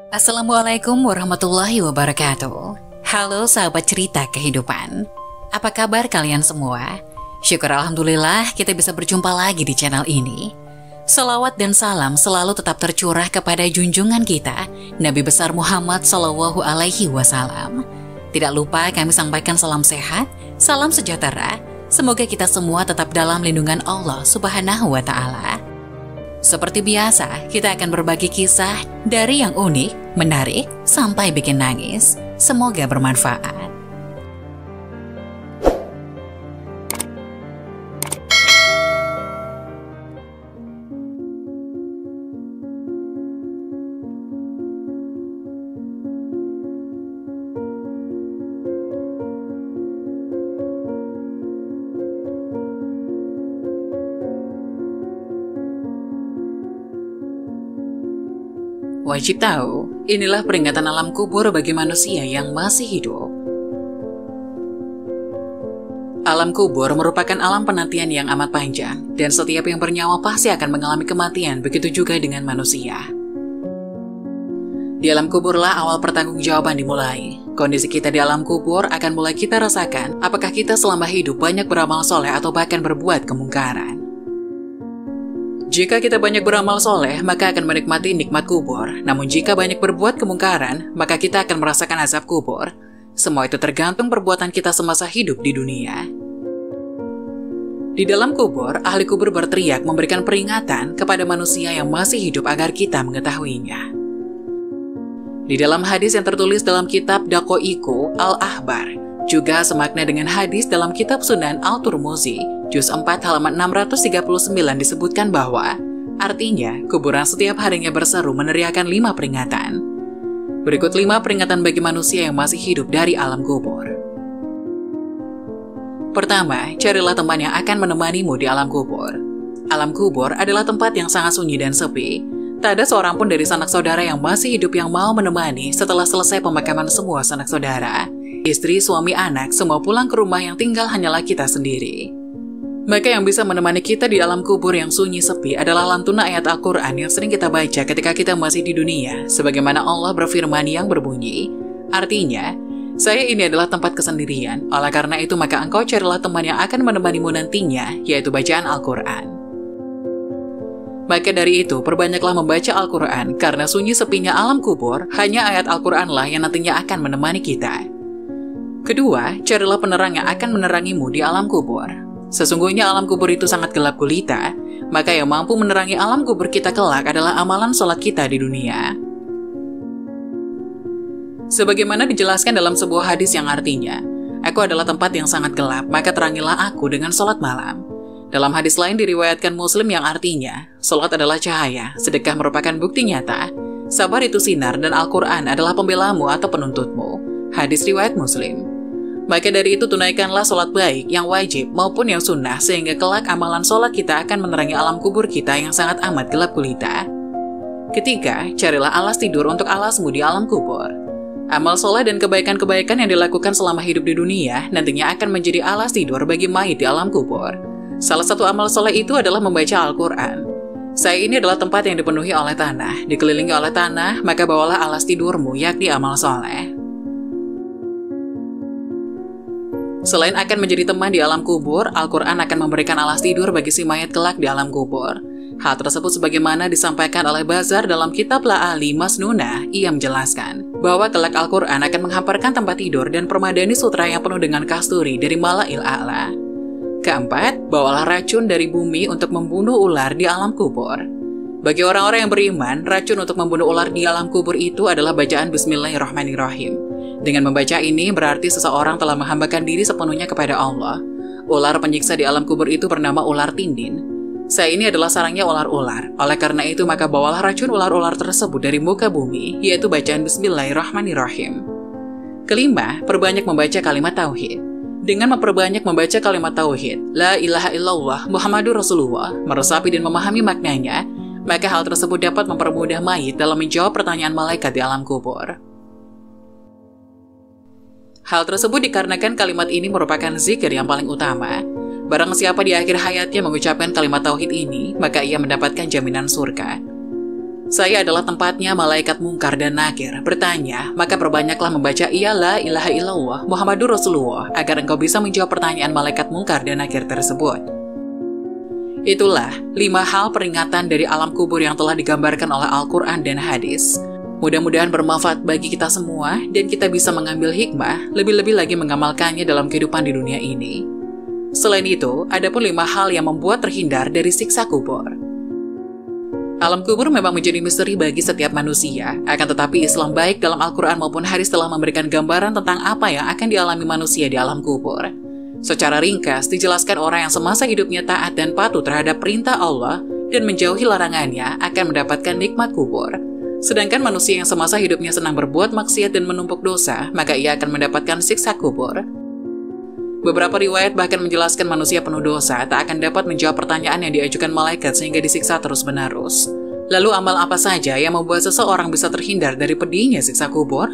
Assalamualaikum warahmatullahi wabarakatuh. Halo sahabat cerita kehidupan. Apa kabar kalian semua? Syukur alhamdulillah kita bisa berjumpa lagi di channel ini. Salawat dan salam selalu tetap tercurah kepada junjungan kita, Nabi besar Muhammad Sallallahu Alaihi Wasallam. Tidak lupa kami sampaikan salam sehat, salam sejahtera. Semoga kita semua tetap dalam lindungan Allah Subhanahu wa Ta'ala. Seperti biasa, kita akan berbagi kisah dari yang unik, menarik, sampai bikin nangis. Semoga bermanfaat. Wajib tahu, inilah peringatan alam kubur bagi manusia yang masih hidup. Alam kubur merupakan alam penantian yang amat panjang, dan setiap yang bernyawa pasti akan mengalami kematian, begitu juga dengan manusia. Di alam kuburlah awal pertanggungjawaban dimulai. Kondisi kita di alam kubur akan mulai kita rasakan apakah kita selama hidup banyak beramal soleh atau bahkan berbuat kemungkaran. Jika kita banyak beramal soleh, maka akan menikmati nikmat kubur. Namun jika banyak berbuat kemungkaran, maka kita akan merasakan azab kubur. Semua itu tergantung perbuatan kita semasa hidup di dunia. Di dalam kubur, ahli kubur berteriak memberikan peringatan kepada manusia yang masih hidup agar kita mengetahuinya. Di dalam hadis yang tertulis dalam kitab Daqaiqu Al-Ahbar, juga semakna dengan hadis dalam kitab Sunan Al-Turmuzi, Juz 4 halaman 639 disebutkan bahwa artinya kuburan setiap harinya berseru meneriakan 5 peringatan. Berikut 5 peringatan bagi manusia yang masih hidup dari alam kubur. Pertama, carilah teman yang akan menemanimu di alam kubur. Alam kubur adalah tempat yang sangat sunyi dan sepi. Tak ada seorang pun dari sanak saudara yang masih hidup yang mau menemani setelah selesai pemakaman semua sanak saudara. Istri, suami, anak, semua pulang ke rumah yang tinggal hanyalah kita sendiri. Maka yang bisa menemani kita di alam kubur yang sunyi sepi adalah lantunan ayat Al-Quran yang sering kita baca ketika kita masih di dunia, sebagaimana Allah berfirman yang berbunyi, artinya, saya ini adalah tempat kesendirian, oleh karena itu maka engkau carilah teman yang akan menemanimu nantinya, yaitu bacaan Al-Quran. Maka dari itu, perbanyaklah membaca Al-Quran, karena sunyi sepinya alam kubur, hanya ayat Al-Quranlah yang nantinya akan menemani kita. Kedua, carilah penerang yang akan menerangimu di alam kubur. Sesungguhnya alam kubur itu sangat gelap gulita, maka yang mampu menerangi alam kubur kita kelak adalah amalan sholat kita di dunia. Sebagaimana dijelaskan dalam sebuah hadis yang artinya, aku adalah tempat yang sangat gelap, maka terangilah aku dengan sholat malam. Dalam hadis lain diriwayatkan Muslim yang artinya, sholat adalah cahaya, sedekah merupakan bukti nyata, sabar itu sinar, dan Al-Quran adalah pembelamu atau penuntutmu. Hadis riwayat Muslim. Maka dari itu tunaikanlah sholat baik yang wajib maupun yang sunnah sehingga kelak amalan sholat kita akan menerangi alam kubur kita yang sangat amat gelap gulita. Ketiga, carilah alas tidur untuk alasmu di alam kubur. Amal sholat dan kebaikan-kebaikan yang dilakukan selama hidup di dunia nantinya akan menjadi alas tidur bagi mayit di alam kubur. Salah satu amal sholat itu adalah membaca Al-Quran. Saya ini adalah tempat yang dipenuhi oleh tanah, dikelilingi oleh tanah, maka bawalah alas tidurmu yakni amal sholat. Selain akan menjadi teman di alam kubur, Al-Quran akan memberikan alas tidur bagi si mayat kelak di alam kubur. Hal tersebut sebagaimana disampaikan oleh Bazar dalam kitab La'ali Masnunah, ia menjelaskan bahwa kelak Al-Quran akan menghamparkan tempat tidur dan permadani sutra yang penuh dengan kasturi dari Mala'il A'la. Keempat, bawalah racun dari bumi untuk membunuh ular di alam kubur. Bagi orang-orang yang beriman, racun untuk membunuh ular di alam kubur itu adalah bacaan Bismillahirrahmanirrahim. Dengan membaca ini berarti seseorang telah menghambakan diri sepenuhnya kepada Allah. Ular penyiksa di alam kubur itu bernama ular tindin. Saya ini adalah sarangnya ular-ular. Oleh karena itu maka bawalah racun ular-ular tersebut dari muka bumi, yaitu bacaan Bismillahirrahmanirrahim. Kelima, perbanyak membaca kalimat tauhid. Dengan memperbanyak membaca kalimat tauhid, La ilaha illallah Muhammadur Rasulullah, meresapi dan memahami maknanya, maka hal tersebut dapat mempermudah mayit dalam menjawab pertanyaan malaikat di alam kubur. Hal tersebut dikarenakan kalimat ini merupakan zikir yang paling utama. Barang siapa di akhir hayatnya mengucapkan kalimat tauhid ini, maka ia mendapatkan jaminan surga. Saya adalah tempatnya malaikat mungkar dan nakir bertanya, maka perbanyaklah membaca ya la ilaha illallah Muhammadur Rasulullah agar engkau bisa menjawab pertanyaan malaikat mungkar dan nakir tersebut. Itulah 5 hal peringatan dari alam kubur yang telah digambarkan oleh Al-Quran dan hadis. Mudah-mudahan bermanfaat bagi kita semua dan kita bisa mengambil hikmah, lebih-lebih lagi mengamalkannya dalam kehidupan di dunia ini. Selain itu, ada pun 5 hal yang membuat terhindar dari siksa kubur. Alam kubur memang menjadi misteri bagi setiap manusia, akan tetapi Islam baik dalam Al-Quran maupun hadis telah memberikan gambaran tentang apa yang akan dialami manusia di alam kubur. Secara ringkas, dijelaskan orang yang semasa hidupnya taat dan patuh terhadap perintah Allah dan menjauhi larangannya akan mendapatkan nikmat kubur. Sedangkan manusia yang semasa hidupnya senang berbuat maksiat dan menumpuk dosa, maka ia akan mendapatkan siksa kubur. Beberapa riwayat bahkan menjelaskan manusia penuh dosa tak akan dapat menjawab pertanyaan yang diajukan malaikat sehingga disiksa terus-menerus. Lalu amal apa saja yang membuat seseorang bisa terhindar dari pedihnya siksa kubur?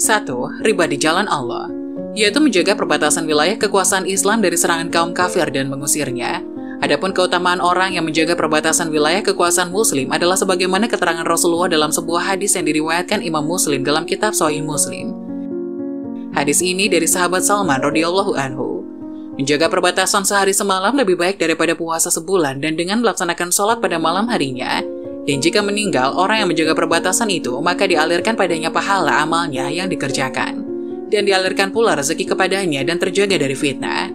1. Riba di jalan Allah, yaitu menjaga perbatasan wilayah kekuasaan Islam dari serangan kaum kafir dan mengusirnya. Adapun keutamaan orang yang menjaga perbatasan wilayah kekuasaan Muslim adalah sebagaimana keterangan Rasulullah dalam sebuah hadis yang diriwayatkan Imam Muslim dalam kitab Sahih Muslim. Hadis ini dari sahabat Salman radhiyallahu anhu. Menjaga perbatasan sehari semalam lebih baik daripada puasa sebulan dan dengan melaksanakan sholat pada malam harinya. Dan jika meninggal orang yang menjaga perbatasan itu, maka dialirkan padanya pahala amalnya yang dikerjakan. Dan dialirkan pula rezeki kepadanya dan terjaga dari fitnah.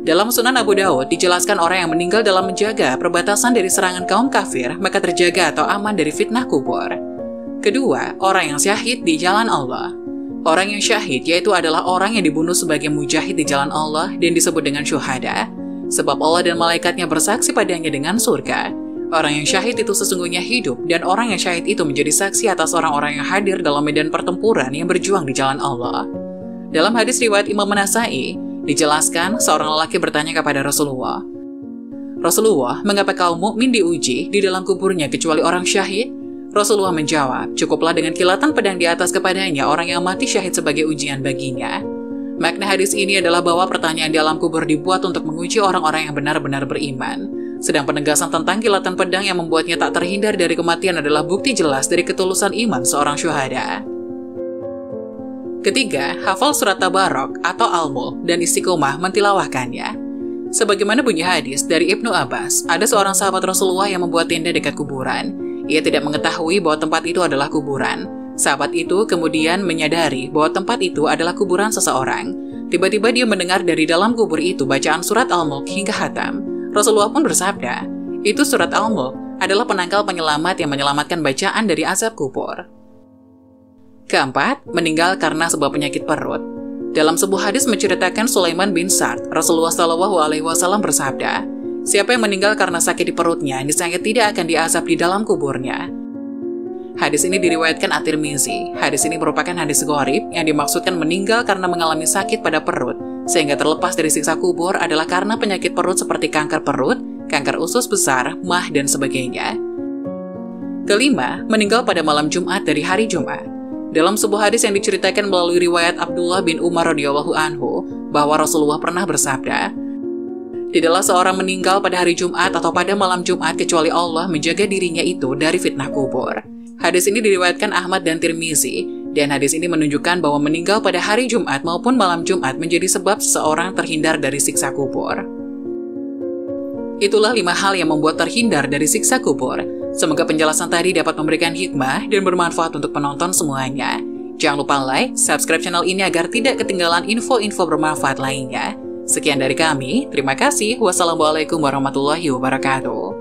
Dalam Sunan Abu Dawud dijelaskan orang yang meninggal dalam menjaga perbatasan dari serangan kaum kafir, maka terjaga atau aman dari fitnah kubur. Kedua, orang yang syahid di jalan Allah. Orang yang syahid yaitu adalah orang yang dibunuh sebagai mujahid di jalan Allah dan disebut dengan syuhada. Sebab Allah dan malaikatnya bersaksi padanya dengan surga. Orang yang syahid itu sesungguhnya hidup dan orang yang syahid itu menjadi saksi atas orang-orang yang hadir dalam medan pertempuran yang berjuang di jalan Allah. Dalam hadis riwayat Imam An-Nasa'i, dijelaskan seorang lelaki bertanya kepada Rasulullah, "Rasulullah, mengapa kaum mukmin diuji di dalam kuburnya kecuali orang syahid?" Rasulullah menjawab, "Cukuplah dengan kilatan pedang di atas kepadanya orang yang mati syahid sebagai ujian baginya." Makna hadis ini adalah bahwa pertanyaan di alam kubur dibuat untuk menguji orang-orang yang benar-benar beriman. Sedang penegasan tentang kilatan pedang yang membuatnya tak terhindar dari kematian adalah bukti jelas dari ketulusan iman seorang syuhada. Ketiga, hafal surat Tabarok atau Al-Mulk dan istiqomah mentilawahkannya. Sebagaimana bunyi hadis dari Ibnu Abbas, ada seorang sahabat Rasulullah yang membuat tenda dekat kuburan. Ia tidak mengetahui bahwa tempat itu adalah kuburan. Sahabat itu kemudian menyadari bahwa tempat itu adalah kuburan seseorang. Tiba-tiba dia mendengar dari dalam kubur itu bacaan surat Al-Mulk hingga khatam. Rasulullah pun bersabda, "Itu surat Al-Mulk adalah penangkal penyelamat yang menyelamatkan bacaan dari azab kubur." Keempat, meninggal karena sebab penyakit perut. Dalam sebuah hadis menceritakan Sulaiman bin Sa'd, Rasulullah SAW bersabda, "Siapa yang meninggal karena sakit di perutnya, niscaya tidak akan diazab di dalam kuburnya." Hadis ini diriwayatkan At-Tirmizi. Hadis ini merupakan hadis gharib yang dimaksudkan meninggal karena mengalami sakit pada perut, sehingga terlepas dari siksa kubur adalah karena penyakit perut seperti kanker perut, kanker usus besar, mah, dan sebagainya. Kelima, meninggal pada malam Jumat dari hari Jumat. Dalam sebuah hadis yang diceritakan melalui riwayat Abdullah bin Umar radhiyallahu anhu, bahwa Rasulullah pernah bersabda, "Tidaklah seorang meninggal pada hari Jumat atau pada malam Jumat kecuali Allah menjaga dirinya itu dari fitnah kubur." Hadis ini diriwayatkan Ahmad dan Tirmizi, dan hadis ini menunjukkan bahwa meninggal pada hari Jumat maupun malam Jumat menjadi sebab seseorang terhindar dari siksa kubur. Itulah 5 hal yang membuat terhindar dari siksa kubur. Semoga penjelasan tadi dapat memberikan hikmah dan bermanfaat untuk penonton semuanya. Jangan lupa like, subscribe channel ini agar tidak ketinggalan info-info bermanfaat lainnya. Sekian dari kami, terima kasih. Wassalamualaikum warahmatullahi wabarakatuh.